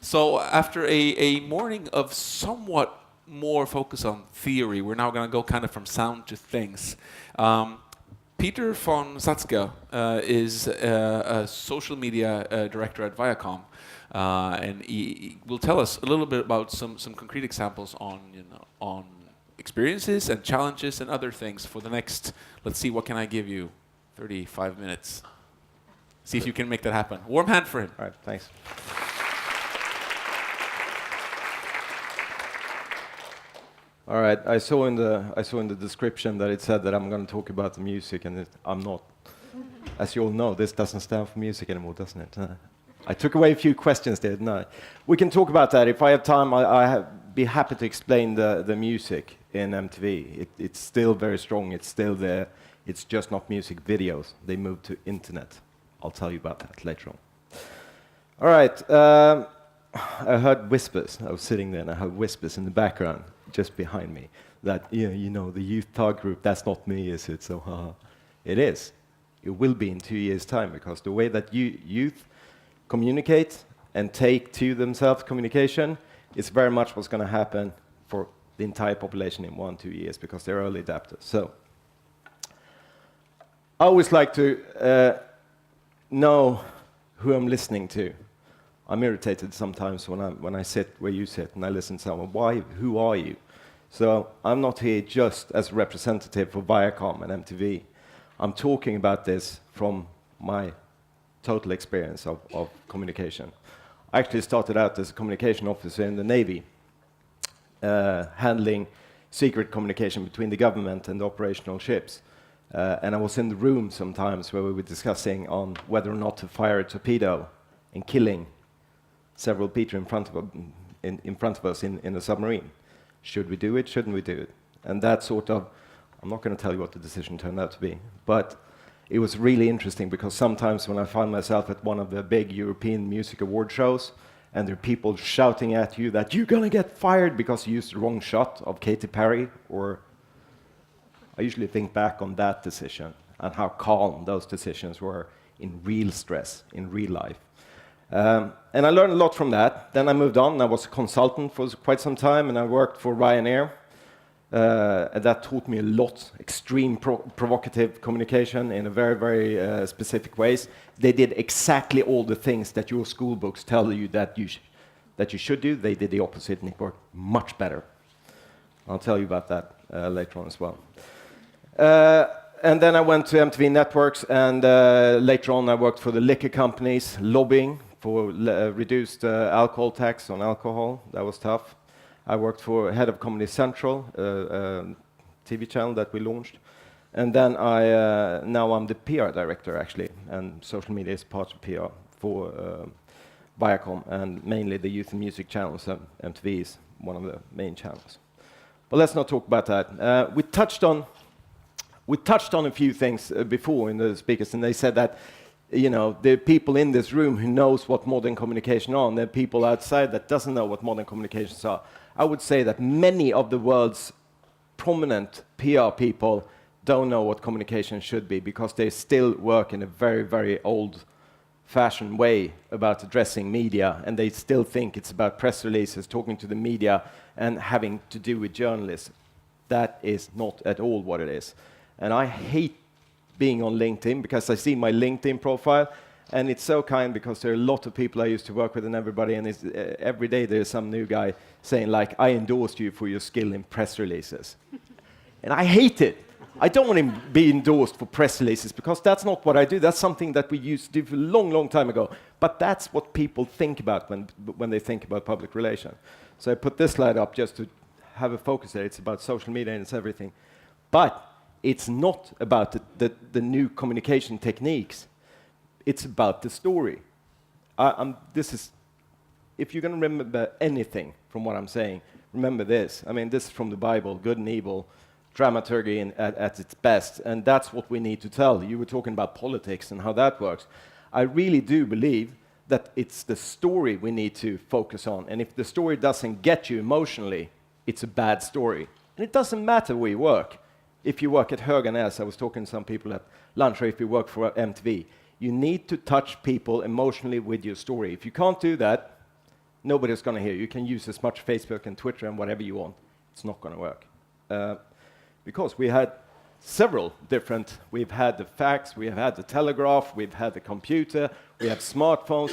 So after a morning of somewhat more focus on theory, we're now going to go kind of from sound to things. Peter von Satzger is a social media director at Viacom, and he will tell us a little bit about some concrete examples on experiences and challenges and other things for the next, let's see, what can I give you, 35 minutes. See if you can make that happen. Warm hand for him. All right, thanks. All right, I saw in the description that it said that I'm going to talk about the music, and I'm not. As you all know, this doesn't stand for music anymore, doesn't it? I took away a few questions there, didn't I? We can talk about that. If I have time, I'd be happy to explain the music in MTV. It's still very strong. It's still there. It's just not music videos. They moved to internet. I'll tell you about that later on. All right. I heard whispers. I was sitting there, and I heard whispers in the background, just behind me, that, yeah, you know, the youth thug group, that's not me, is it? So, it is. It will be in 2 years' time, because the way that youth communicate and take to themselves communication is very much what's going to happen for the entire population in 1-2 years, because they're early adapters. So, I always like to know who I'm listening to. I'm irritated sometimes when I sit where you sit and I listen to someone. Why? Who are you? So I'm not here just as a representative for Viacom and MTV. I'm talking about this from my total experience of communication. I actually started out as a communication officer in the Navy, handling secret communication between the government and the operational ships. And I was in the room sometimes where we were discussing on whether or not to fire a torpedo and killing several people in front of us in a submarine. Should we do it? Shouldn't we do it? And that sort of, I'm not going to tell you what the decision turned out to be, but it was really interesting, because sometimes when I find myself at one of the big European music award shows, and there are people shouting at you that you're going to get fired because you used the wrong shot of Katy Perry, or I usually think back on that decision and how calm those decisions were in real stress, in real life. And I learned a lot from that. Then I moved on. I was a consultant for quite some time, and I worked for Ryanair. And that taught me a lot, extreme provocative communication in a very, very specific ways. They did exactly all the things that your school books tell you that you should do. They did the opposite, and it worked much better. I'll tell you about that later on as well. And then I went to MTV Networks, and later on I worked for the liquor companies, lobbying for reduced alcohol tax on alcohol. That was tough. I worked for head of Comedy Central, TV channel that we launched. And then now I'm the PR director, actually, and social media is part of PR for Viacom, and mainly the youth and music channels. MTV is one of the main channels. But let's not talk about that. We touched on a few things before in the speakers, and they said that, you know, there are people in this room who knows what modern communication are, and there are people outside that doesn't know what modern communications are. I would say that many of the world's prominent PR people don't know what communication should be, because they still work in a very, very old-fashioned way about addressing media, and they still think it's about press releases, talking to the media, and having to do with journalists. That is not at all what it is. And I hate being on LinkedIn, because I see my LinkedIn profile, and it's so kind, because there are a lot of people I used to work with and everybody, and every day there's some new guy saying, like, I endorsed you for your skill in press releases. And I hate it. I don't want to be endorsed for press releases, because that's not what I do. That's something that we used to do a long, long time ago. But that's what people think about when they think about public relations. So I put this slide up just to have a focus there. It's about social media and it's everything. But it's not about the new communication techniques. It's about the story. If you're going to remember anything from what I'm saying, remember this. I mean, this is from the Bible, good and evil, dramaturgy at its best, and that's what we need to tell. You were talking about politics and how that works. I really do believe that it's the story we need to focus on, and if the story doesn't get you emotionally, it's a bad story. And it doesn't matter where you work. If you work at Höganäs, I was talking to some people at lunch, or if you work for MTV, you need to touch people emotionally with your story. If you can't do that, nobody's going to hear you. You can use as much Facebook and Twitter and whatever you want. It's not going to work. Because we had several different, we've had the fax, we have had the telegraph, we've had the computer, we have smartphones.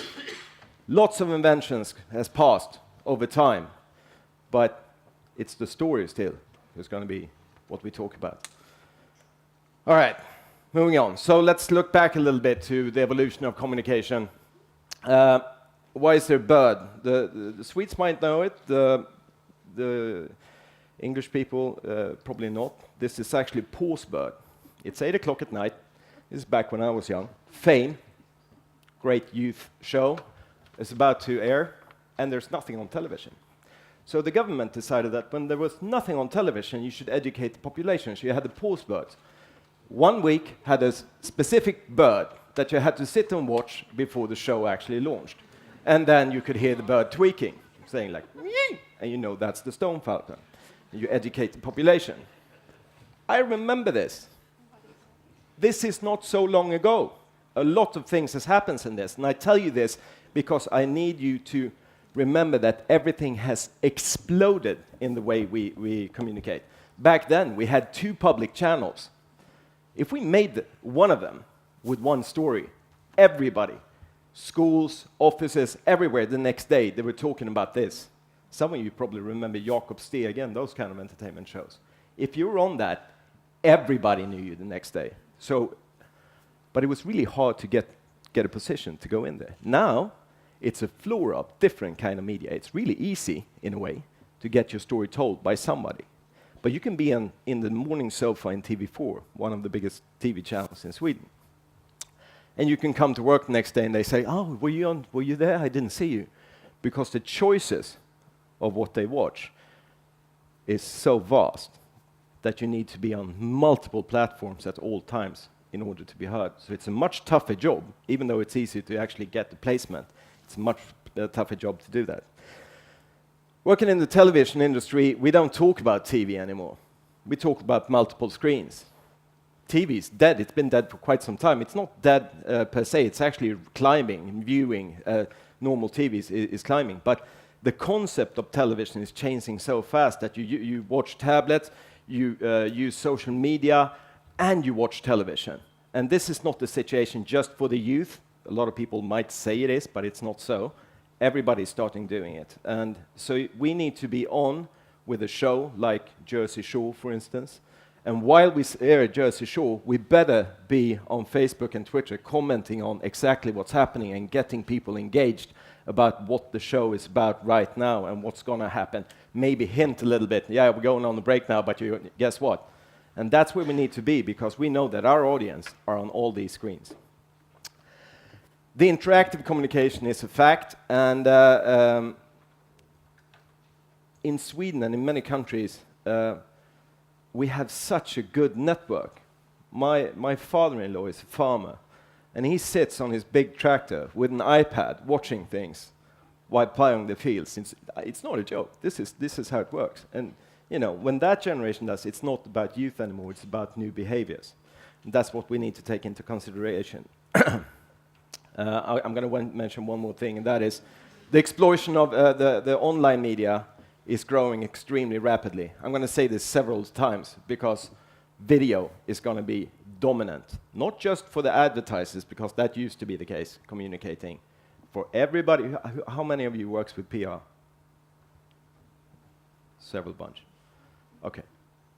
Lots of inventions has passed over time, but it's the story still is going to be what we talk about. All right, moving on. So let's look back a little bit to the evolution of communication. Why is there bird? The Swedes might know it. The English people probably not. This is actually pause bird. It's 8 o'clock at night. This is back when I was young. Fame, great youth show, is about to air, and there's nothing on television. So the government decided that when there was nothing on television, you should educate the population. So you had the pause birds. 1 week had a specific bird that you had to sit and watch before the show actually launched. And then you could hear the bird tweaking, saying like, "Yee!" And you know that's the stone falcon. You educate the population. I remember this. This is not so long ago. A lot of things has happened in this, and I tell you this because I need you to remember that everything has exploded in the way we communicate. Back then, we had 2 public channels. If we made one of them with one story, everybody, schools, offices, everywhere, the next day, they were talking about this. Some of you probably remember Jakob Steg, again, those kind of entertainment shows. If you were on that, everybody knew you the next day. So, but it was really hard to get a position to go in there. Now, it's a floor of different kind of media. It's really easy, in a way, to get your story told by somebody. But you can be in the morning sofa in TV4, one of the biggest TV channels in Sweden. And you can come to work the next day and they say, "Oh, were you there? I didn't see you." Because the choices of what they watch is so vast that you need to be on multiple platforms at all times in order to be heard. So it's a much tougher job, even though it's easy to actually get the placement. It's a much tougher job to do that. Working in the television industry, we don't talk about TV anymore. We talk about multiple screens. TV is dead. It's been dead for quite some time. It's not dead per se. It's actually climbing, viewing. Normal TV is climbing. But the concept of television is changing so fast that you watch tablets, you use social media, and you watch television. And this is not the situation just for the youth. A lot of people might say it is, but it's not so. Everybody's starting doing it. And so we need to be on with a show like Jersey Shore, for instance. And while we air at Jersey Shore, we better be on Facebook and Twitter commenting on exactly what's happening and getting people engaged about what the show is about right now and what's going to happen. Maybe hint a little bit, yeah, we're going on the break now, but guess what? And that's where we need to be, because we know that our audience are on all these screens. The interactive communication is a fact, and in Sweden and in many countries, we have such a good network. My father-in-law is a farmer, and he sits on his big tractor with an iPad watching things while plowing the fields. It's not a joke. This is how it works. And you know, when that generation does, it's not about youth anymore. It's about new behaviors. And that's what we need to take into consideration. I'm going to mention one more thing, and that is the explosion of the online media is growing extremely rapidly. I'm going to say this several times because video is going to be dominant, not just for the advertisers, because that used to be the case, communicating. For everybody, how many of you works with PR? Several bunch. Okay.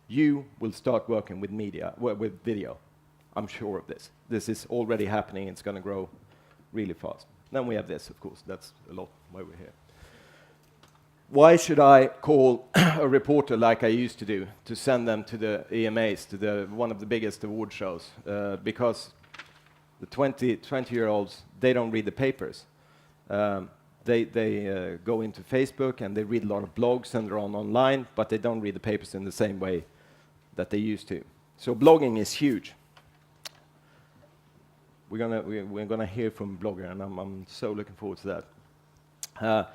You will start working with media, with video. I'm sure of this. This is already happening. It's going to grow really fast. Then we have this, of course. That's a lot why we're here. Why should I call a reporter like I used to do to send them to the EMAs, to one of the biggest award shows? Because the 20-year-olds, they don't read the papers. They go into Facebook and they read a lot of blogs and they're online, but they don't read the papers in the same way that they used to. So blogging is huge. We're gonna hear from a blogger, and I'm so looking forward to that.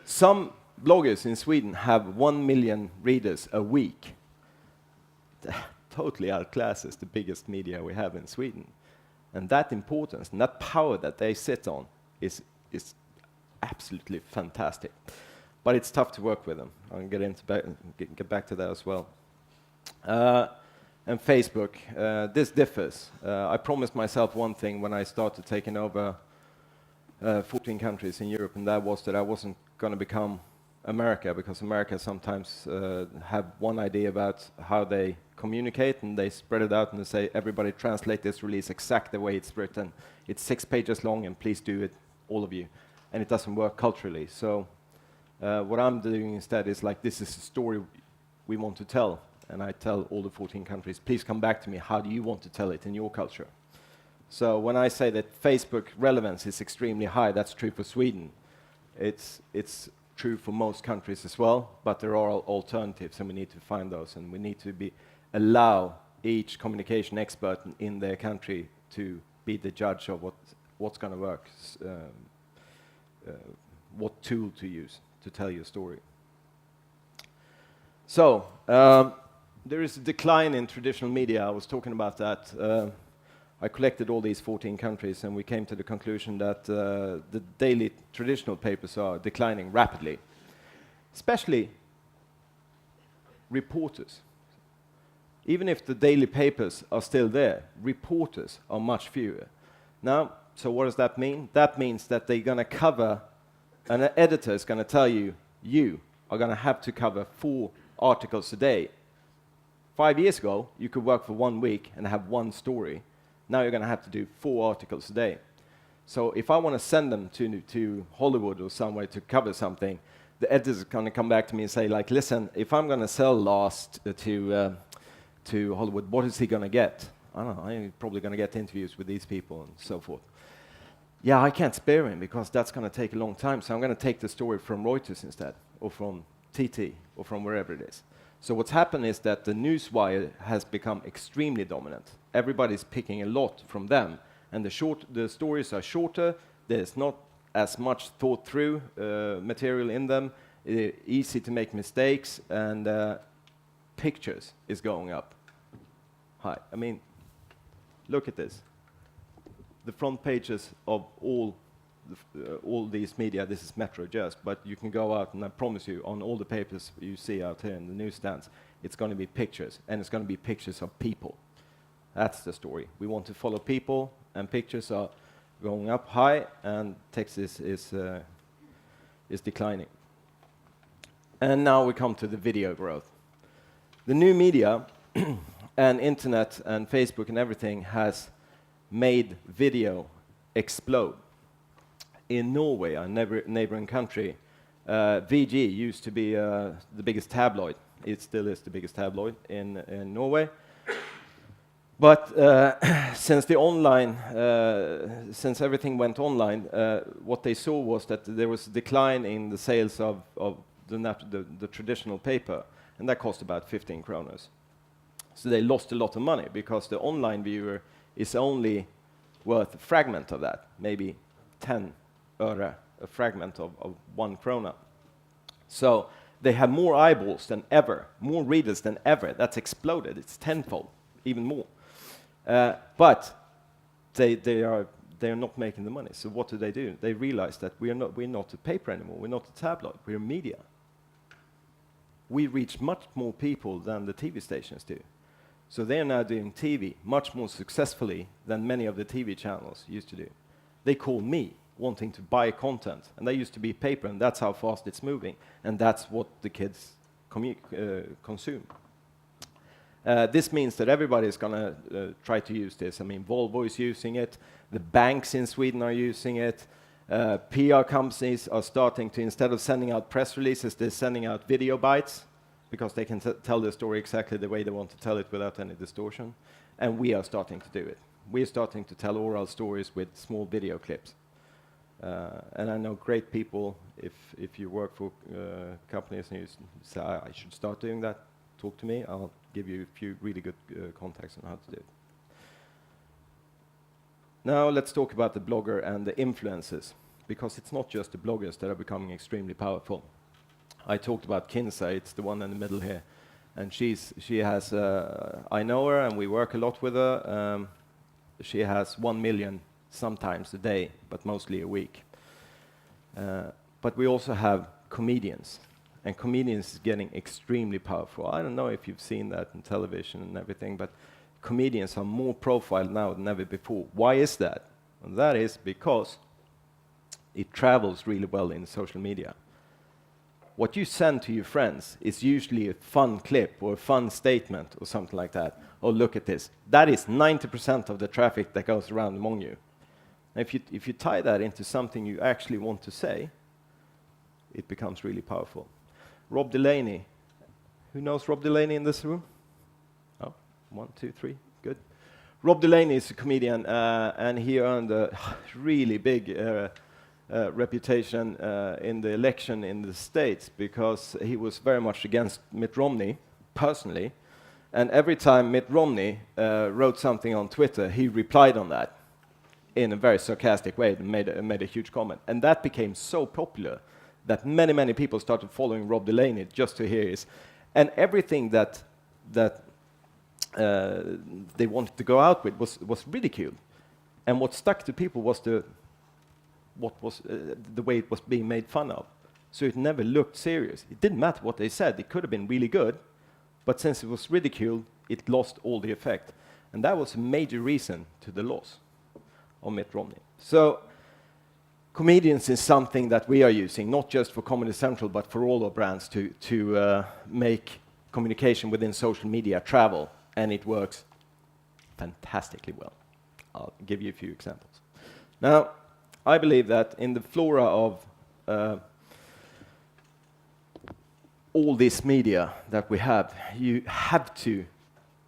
Some bloggers in Sweden have 1 million readers a week. Totally outclasses the biggest media we have in Sweden. And that importance and that power that they sit on is absolutely fantastic. But it's tough to work with them. I'll get back to that as well. And Facebook, this differs. I promised myself one thing when I started taking over 14 countries in Europe, and that was that I wasn't going to become America, because America sometimes have one idea about how they communicate, and they spread it out and they say, everybody translate this release exactly the way it's written. It's 6 pages long, and please do it, all of you. And it doesn't work culturally. So what I'm doing instead is like, this is a story we want to tell. And I tell all the 14 countries, please come back to me. How do you want to tell it in your culture? So when I say that Facebook relevance is extremely high, that's true for Sweden. It's true for most countries as well, but there are alternatives, and we need to find those, and we need to allow each communication expert in their country to be the judge of what's going to work, what tool to use to tell your story. So there is a decline in traditional media. I was talking about that. I collected all these 14 countries, and we came to the conclusion that the daily traditional papers are declining rapidly, especially reporters. Even if the daily papers are still there, reporters are much fewer. Now, so what does that mean? That means that they're going to cover, an editor is going to tell you, you are going to have to cover 4 articles a day. 5 years ago, you could work for 1 week and have 1 story. Now you're going to have to do 4 articles a day. So if I want to send them to Hollywood or somewhere to cover something, the editor is going to come back to me and say, like, listen, if I'm going to sell Last to Hollywood, what is he going to get? I don't know, I'm probably going to get interviews with these people and so forth. Yeah, I can't spare him because that's going to take a long time, so I'm going to take the story from Reuters instead, or from TT, or from wherever it is. So what's happened is that the newswire has become extremely dominant. Everybody's picking a lot from them, and the stories are shorter. There's not as much thought through material in them. Easy to make mistakes, and pictures is going up. Hi, I mean, look at this. The front pages of all these media, this is Metro just, but you can go out and I promise you, on all the papers you see out here in the newsstands, it's going to be pictures, and it's going to be pictures of people. That's the story. We want to follow people, and pictures are going up high, and text is declining. And now we come to the video growth. The new media and internet and Facebook and everything has made video explode. In Norway, our neighboring country, VG used to be the biggest tabloid. It still is the biggest tabloid in Norway. But since everything went online, what they saw was that there was a decline in the sales of the traditional paper, and that cost about 15 kronor. So they lost a lot of money because the online viewer is only worth a fragment of that, maybe 10 öre, a fragment of 1 krona. So they have more eyeballs than ever, more readers than ever. That's exploded. It's tenfold, even more. But they are not making the money. So what do? They realize that we're not a paper anymore. We're not a tabloid. We're media. We reach much more people than the TV stations do. So they are now doing TV much more successfully than many of the TV channels used to do. They call me wanting to buy content, and they used to be paper, and that's how fast it's moving, and that's what the kids consume. This means that everybody is going to try to use this. I mean, Volvo is using it. The banks in Sweden are using it. PR companies are starting to, instead of sending out press releases, they're sending out video bites because they can tell the story exactly the way they want to tell it without any distortion. And we are starting to do it. We are starting to tell oral stories with small video clips. And I know great people, if you work for companies and you say, I should start doing that, talk to me. I'll give you a few really good contacts on how to do it. Now let's talk about the blogger and the influencers, because it's not just the bloggers that are becoming extremely powerful. I talked about Kinsey, it's the one in the middle here, and she has, I know her and we work a lot with her. She has 1 million sometimes a day, but mostly a week. But we also have comedians, and comedians is getting extremely powerful. I don't know if you've seen that on television and everything, but comedians are more profiled now than ever before. Why is that? And that is because it travels really well in social media. What you send to your friends is usually a fun clip or a fun statement or something like that. Oh, look at this. That is 90% of the traffic that goes around among you. And if you tie that into something you actually want to say, it becomes really powerful. Rob Delaney. Who knows Rob Delaney in this room? Oh, 1, 2, 3. Good. Rob Delaney is a comedian, and he earned a really big reputation in the election in the States because he was very much against Mitt Romney, personally. And every time Mitt Romney wrote something on Twitter, he replied on that in a very sarcastic way and made a huge comment. And that became so popular that many, many people started following Rob Delaney just to hear his. And everything that they wanted to go out with was ridiculed. And what stuck to people was the way it was being made fun of. So it never looked serious. It didn't matter what they said. It could have been really good, but since it was ridiculed, it lost all the effect. And that was a major reason to the loss of Mitt Romney. So comedians is something that we are using, not just for Comedy Central, but for all our brands to make communication within social media travel, and it works fantastically well. I'll give you a few examples. Now, I believe that in the flora of all this media that we have, you have to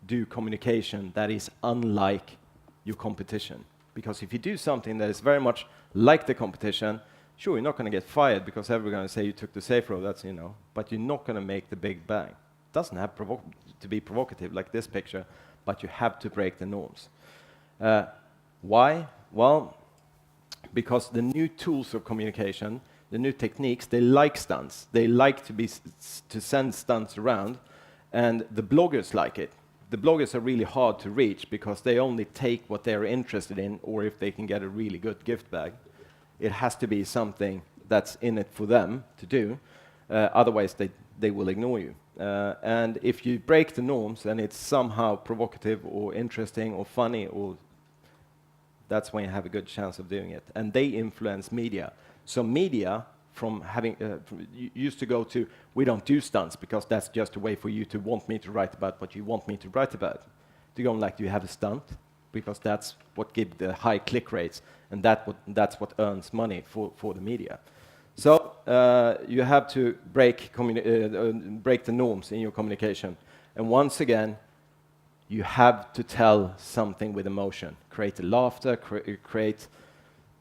do communication that is unlike your competition. Because if you do something that is very much like the competition, sure, you're not going to get fired because everyone's going to say you took the safe road, that's, but you're not going to make the big bang. It doesn't have to be provocative like this picture, but you have to break the norms. Why? Well, because the new tools of communication, the new techniques, they like stunts. They like to send stunts around, and the bloggers like it. The bloggers are really hard to reach because they only take what they're interested in, or if they can get a really good gift bag. It has to be something that's in it for them to do. Otherwise, they will ignore you. And if you break the norms and it's somehow provocative or interesting or funny, that's when you have a good chance of doing it. And they influence media. So media, from having used to go to, we don't do stunts because that's just a way for you to want me to write about what you want me to write about. To go like, do you have a stunt? Because that's what gives the high click rates, and that's what earns money for the media. So you have to break the norms in your communication. And once again, you have to tell something with emotion. Create laughter, create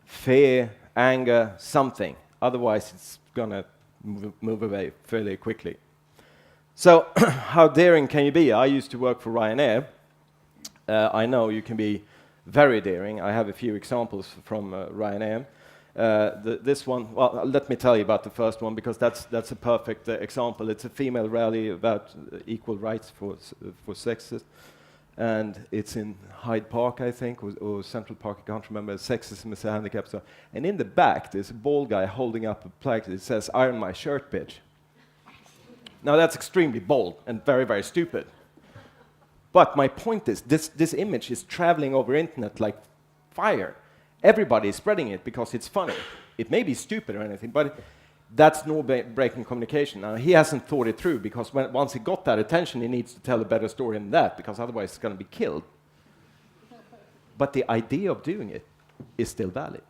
fear, anger, something. Otherwise, it's going to move away fairly quickly. So how daring can you be? I used to work for Ryanair. I know you can be very daring. I have a few examples from Ryanair. This one, well, let me tell you about the first one, because that's a perfect example. It's a female rally about equal rights for sexes. And it's in Hyde Park, I think, or Central Park, I can't remember. Sexism is a handicap. So. And in the back, there's a bald guy holding up a plaque that says, "Iron my shirt, bitch." Now, that's extremely bold and very, very stupid. But my point is, this image is traveling over internet like fire. Everybody is spreading it because it's funny. It may be stupid or anything, but that's no breaking communication. Now, he hasn't thought it through, because once he got that attention, he needs to tell a better story than that, because otherwise it's going to be killed. But the idea of doing it is still valid.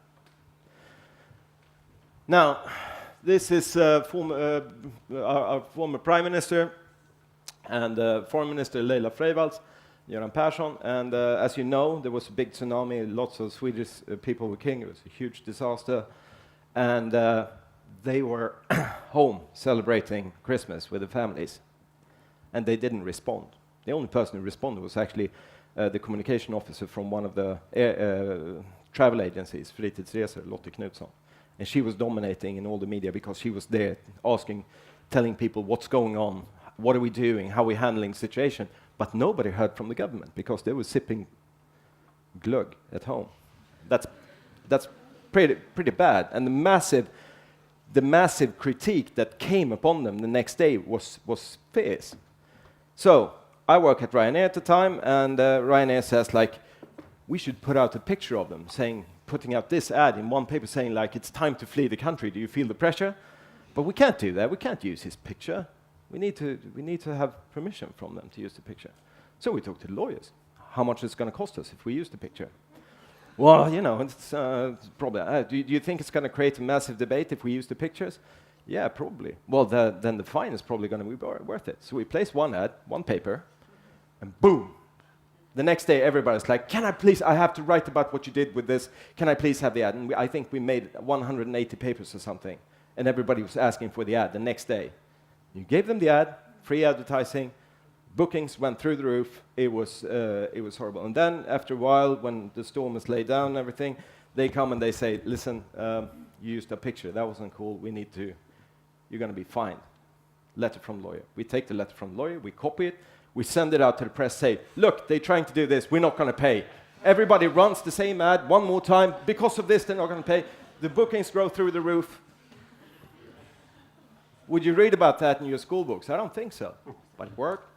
Now, this is our former Prime Minister and Foreign Minister Leila Freivalds, Göran Persson, and as you know, there was a big tsunami, lots of Swedish people were king, it was a huge disaster, and they were home celebrating Christmas with the families, and they didn't respond. The only person who responded was actually the communication officer from one of the travel agencies, Fritidsresor, Lotte Knutsson. And she was dominating in all the media because she was there telling people what's going on, what are we doing, how are we handling the situation. But nobody heard from the government because they were sipping glögg at home. That's pretty bad. And the massive the massive critique that came upon them the next day was fierce. So I work at Ryanair at the time, and Ryanair says, like, we should put out a picture of them, putting out this ad in one paper saying, like, it's time to flee the country. Do you feel the pressure? But we can't do that. We can't use his picture. We need to have permission from them to use the picture. So we talked to the lawyers. How much is it going to cost us if we use the picture? Well, you know, it's probably. Do you think it's going to create a massive debate if we use the pictures? Yeah, probably. Well, then the fine is probably going to be worth it. So we place one ad, one paper, and boom. The next day, everybody's like, can I please, I have to write about what you did with this. Can I please have the ad? And I think we made 180 papers or something. And everybody was asking for the ad the next day. You gave them the ad, free advertising, bookings went through the roof. It was horrible. And then after a while, when the storm has laid down and everything, they come and they say, listen, you used a picture. That wasn't cool. You're going to be fined. Letter from lawyer. We take the letter from the lawyer, we copy it, we send it out to the press, say, look, they're trying to do this, we're not going to pay. Everybody runs the same ad one more time. Because of this, they're not going to pay. The bookings go through the roof. Would you read about that in your school books? I don't think so, but it worked.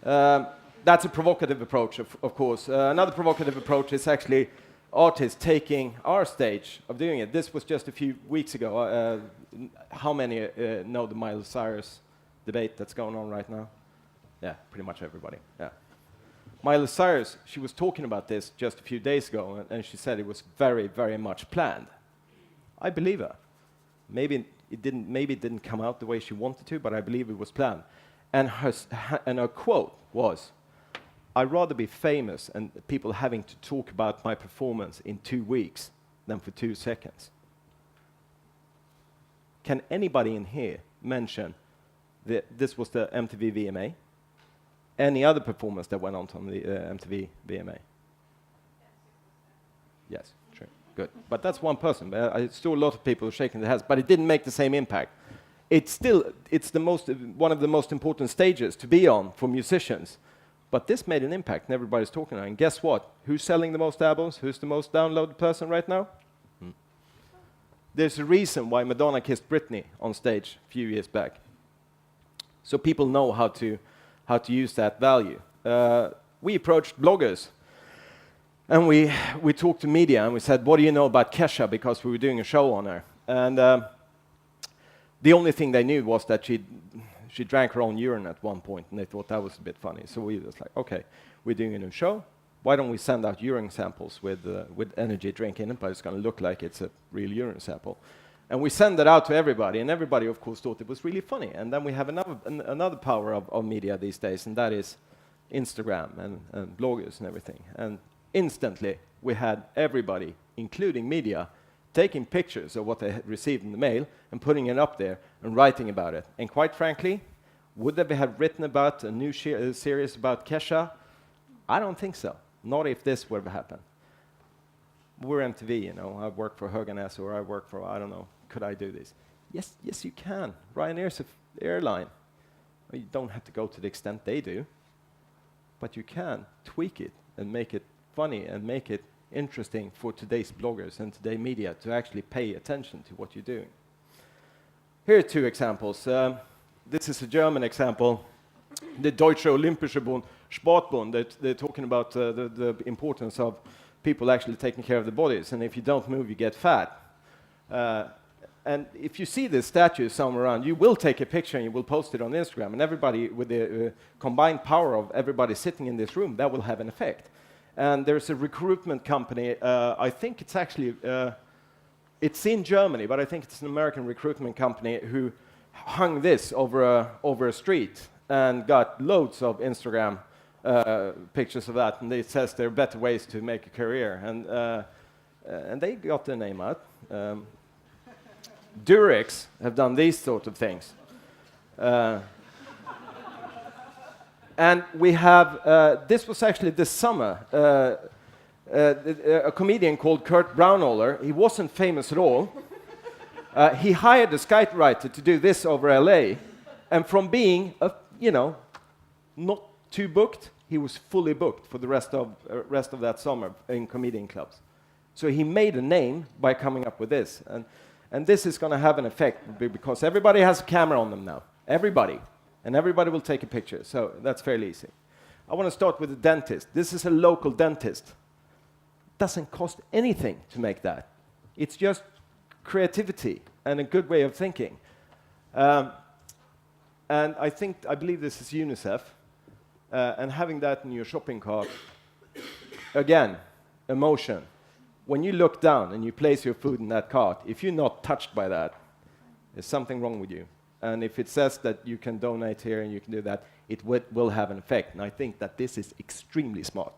That's a provocative approach, of course. Another provocative approach is actually artists taking our stage of doing it. This was just a few weeks ago. How many know the Miley Cyrus debate that's going on right now? Yeah, pretty much everybody. Yeah. Miley Cyrus, she was talking about this just a few days ago, and she said it was very, very much planned. I believe her. Maybe it didn't come out the way she wanted to, but I believe it was planned. And her quote was, I'd rather be famous and people having to talk about my performance in 2 weeks than for 2 seconds. Can anybody in here mention that this was the MTV VMA? Any other performance that went on the MTV VMA? Yes, true, good. But that's one person. I saw a lot of people shaking their heads, but it didn't make the same impact. It's one of the most important stages to be on for musicians. But this made an impact, and everybody's talking about it. And guess what? Who's selling the most albums? Who's the most downloaded person right now? There's a reason why Madonna kissed Britney on stage a few years back. So people know how to use that value. We approached bloggers, and we talked to media, and we said, what do you know about Kesha? Because we were doing a show on her. And the only thing they knew was that she drank her own urine at one point, and they thought that was a bit funny. So we was like, okay, we're doing a new show. Why don't we send out urine samples with energy drink in it, but it's going to look like it's a real urine sample. And we send it out to everybody, and everybody, of course, thought it was really funny. And then we have another power of media these days, and that is Instagram and bloggers and everything. And instantly, we had everybody, including media, taking pictures of what they had received in the mail and putting it up there and writing about it. And quite frankly, would they have written about a new series about Kesha? I don't think so. Not if this would have happened. We're MTV, you know. I work for Höganäs, or I work for, I don't know, could I do this? Yes, you can. Ryanair's an airline. Well, you don't have to go to the extent they do, but you can tweak it and make it funny and make it interesting for today's bloggers and today's media to actually pay attention to what you're doing. Here are 2 examples. This is a German example. The Deutsche Olympische Sportbund, they're talking about the importance of people actually taking care of their bodies, and if you don't move, you get fat. And if you see this statue somewhere around, you will take a picture and you will post it on Instagram, and everybody, with the combined power of everybody sitting in this room, that will have an effect. And there's a recruitment company, I think it's actually, it's in Germany, but I think it's an American recruitment company who hung this over a street and got loads of Instagram pictures of that, and it says there are better ways to make a career, and they got their name out. Durex have done these sort of things. And we have, this was actually this summer, a comedian called Kurt Braunohler. He wasn't famous at all. He hired a skywriter to do this over LA, and from being, not too booked, he was fully booked for the rest of that summer in comedian clubs. So he made a name by coming up with this. And this is going to have an effect because everybody has a camera on them now. Everybody. And everybody will take a picture. So that's fairly easy. I want to start with the dentist. This is a local dentist. Doesn't cost anything to make that. It's just creativity and a good way of thinking. And I believe this is UNICEF. And having that in your shopping cart, again, emotion. When you look down and you place your food in that cart, if you're not touched by that, there's something wrong with you. And if it says that you can donate here and you can do that, it will have an effect. And I think that this is extremely smart.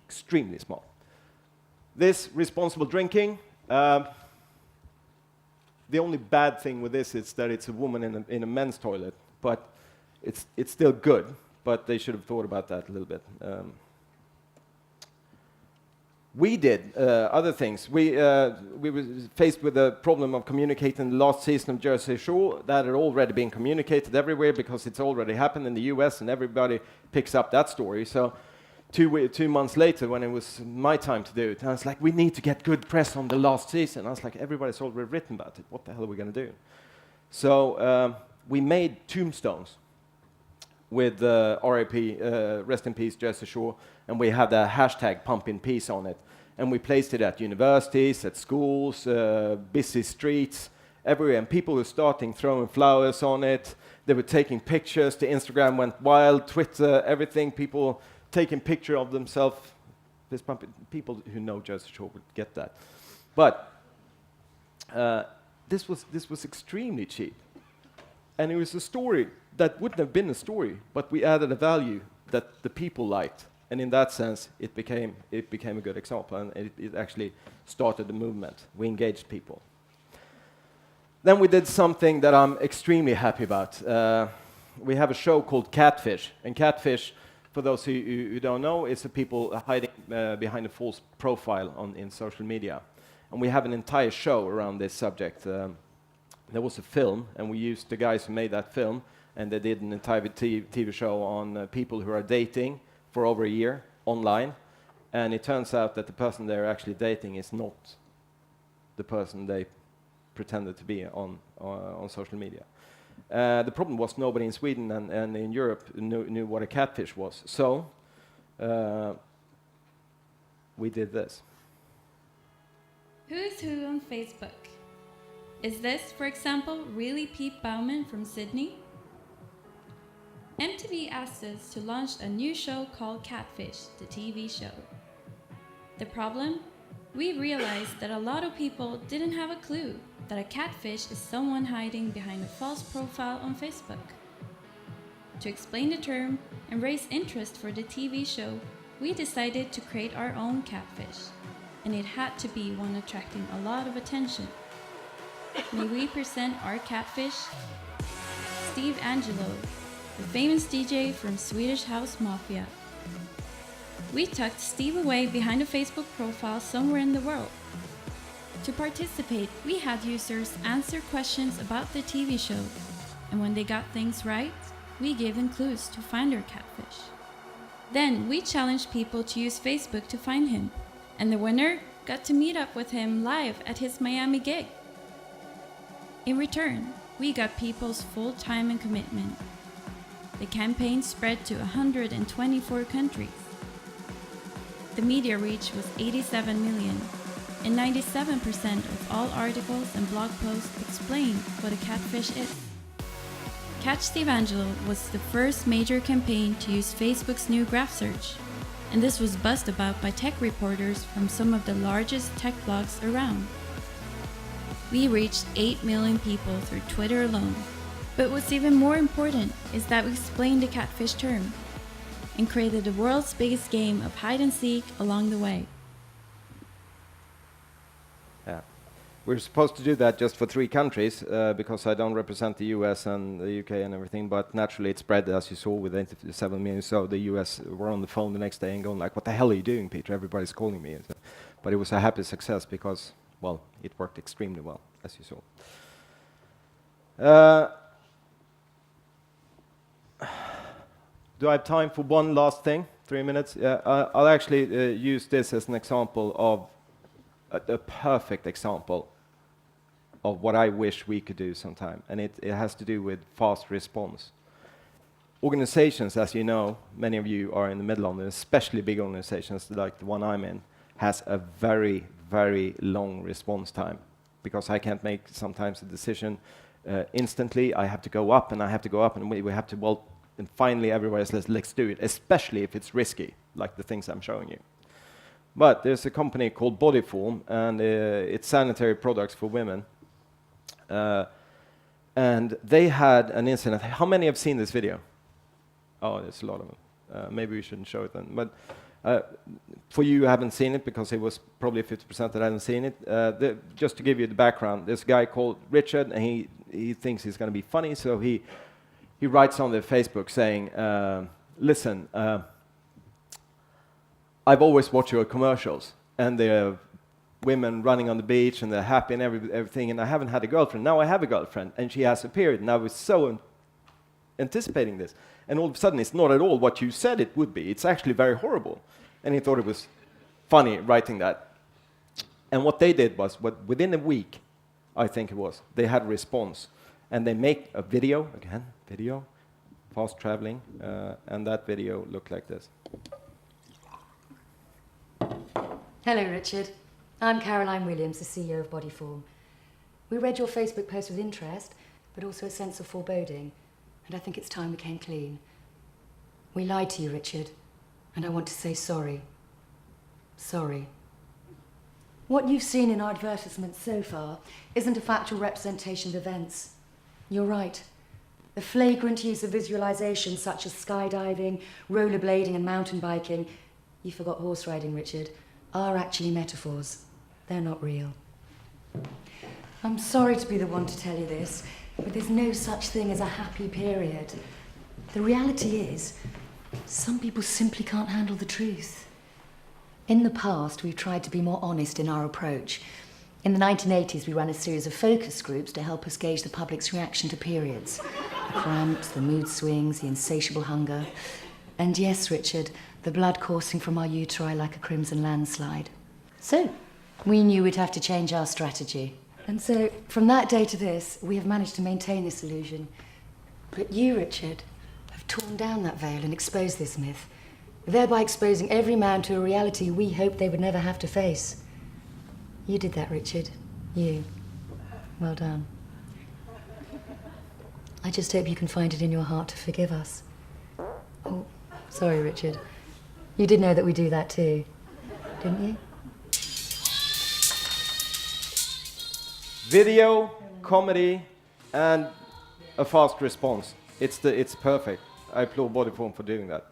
Extremely smart. This responsible drinking, the only bad thing with this is that it's a woman in a men's toilet. But it's still good. But they should have thought about that a little bit. We did other things. We were faced with the problem of communicating the last season of Jersey Shore. That had already been communicated everywhere because it's already happened in the US and everybody picks up that story. So 2 months later, when it was my time to do it, I was like, we need to get good press on the last season. I was like, everybody's already written about it. What the hell are we going to do? So we made tombstones with RIP, rest in peace, Jersey Shore, and we had a hashtag Pump in Peace on it. And we placed it at universities, at schools, busy streets, everywhere. And people were starting throwing flowers on it. They were taking pictures. The Instagram went wild, Twitter, everything. People taking picture of themselves. People who know Jersey Shore would get that. But this was extremely cheap. And it was a story that wouldn't have been a story, but we added a value that the people liked. And in that sense, it became a good example, and it actually started the movement. We engaged people. Then we did something that I'm extremely happy about. We have a show called Catfish. And Catfish, for those who don't know, is the people hiding behind a false profile in social media. And we have an entire show around this subject. There was a film, and we used the guys who made that film, and they did an entire TV show on people who are dating for over a year online. And it turns out that the person they're actually dating is not the person they pretended to be on social media. The problem was nobody in Sweden and in Europe knew what a catfish was. So we did this. Who's who on Facebook? Is this, for example, really Pete Bauman from Sydney? MTV asked us to launch a new show called Catfish, the TV show. The problem? We realized that a lot of people didn't have a clue that a catfish is someone hiding behind a false profile on Facebook. To explain the term and raise interest for the TV show, we decided to create our own catfish, and it had to be one attracting a lot of attention. May we present our catfish? Steve Angelo, the famous DJ from Swedish House Mafia. We tucked Steve away behind a Facebook profile somewhere in the world. To participate, we had users answer questions about the TV show, and when they got things right, we gave them clues to find our catfish. Then we challenged people to use Facebook to find him, and the winner got to meet up with him live at his Miami gig. In return, we got people's full time and commitment. The campaign spread to 124 countries. The media reach was 87 million, and 97% of all articles and blog posts explain what a catfish is. Catch Steve Angelo was the first major campaign to use Facebook's new graph search, and this was buzzed about by tech reporters from some of the largest tech blogs around. We reached 8 million people through Twitter alone. But what's even more important is that we explained the catfish term and created the world's biggest game of hide and seek along the way. Yeah. We're supposed to do that just for 3 countries because I don't represent the US and the UK and everything, but naturally it spread, as you saw, with 87 million. So the US were on the phone the next day and going like, what the hell are you doing, Peter? Everybody's calling me. But it was a happy success because, well, it worked extremely well, as you saw. Do I have time for one last thing? 3 minutes? I'll actually use this as an example of a perfect example of what I wish we could do sometime, and it has to do with fast response. Organizations, as you know, many of you are in the middle of them, especially big organizations like the one I'm in, has a very, very long response time, because I can't make sometimes a decision instantly. I have to go up, and I have to go up, and we have to, well, and finally everybody says, let's do it, especially if it's risky, like the things I'm showing you. But there's a company called Bodyform, and it's sanitary products for women. And they had an incident. How many have seen this video? Oh, there's a lot of them. Maybe we shouldn't show it then. But for you who haven't seen it, because it was probably 50% that hadn't seen it, just to give you the background, this guy called Richard, and he thinks he's going to be funny, so he writes on their Facebook saying, listen, I've always watched your commercials, and they're women running on the beach, and they're happy and everything, and I haven't had a girlfriend. Now I have a girlfriend, and she has a period, and I was so anticipating this. And all of a sudden, it's not at all what you said it would be. It's actually very horrible. And he thought it was funny writing that. And what they did was, within a week, I think it was, they had a response. And they make a video, again, video, fast traveling, and that video looked like this. Hello, Richard. I'm Caroline Williams, the CEO of Bodyform. We read your Facebook post with interest, but also a sense of foreboding, and I think it's time we came clean. We lied to you, Richard, and I want to say sorry. Sorry. What you've seen in our advertisements so far isn't a factual representation of events. You're right. The flagrant use of visualizations such as skydiving, rollerblading and mountain biking, you forgot horse riding, Richard, are actually metaphors. They're not real. I'm sorry to be the one to tell you this, but there's no such thing as a happy period. The reality is, some people simply can't handle the truth. In the past, we've tried to be more honest in our approach. In the 1980s, we ran a series of focus groups to help us gauge the public's reaction to periods. The cramps, the mood swings, the insatiable hunger. And yes, Richard, the blood coursing from our uteri like a crimson landslide. So, we knew we'd have to change our strategy. And so, from that day to this, we have managed to maintain this illusion. But you, Richard, have torn down that veil and exposed this myth, thereby exposing every man to a reality we hoped they would never have to face. You did that, Richard. You. Well done. I just hope you can find it in your heart to forgive us. Oh, sorry, Richard. You did know that we do that too, didn't you? Video, comedy, and a fast response. It's perfect. I applaud Bodyform for doing that.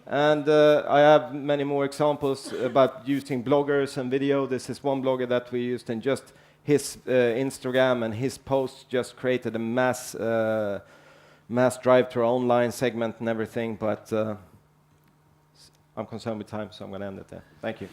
And I have many more examples about using bloggers and video. This is one blogger that we used, and just his Instagram and his posts just created a mass drive to our online segment and everything. But I'm concerned with time, so I'm going to end it there. Thank you.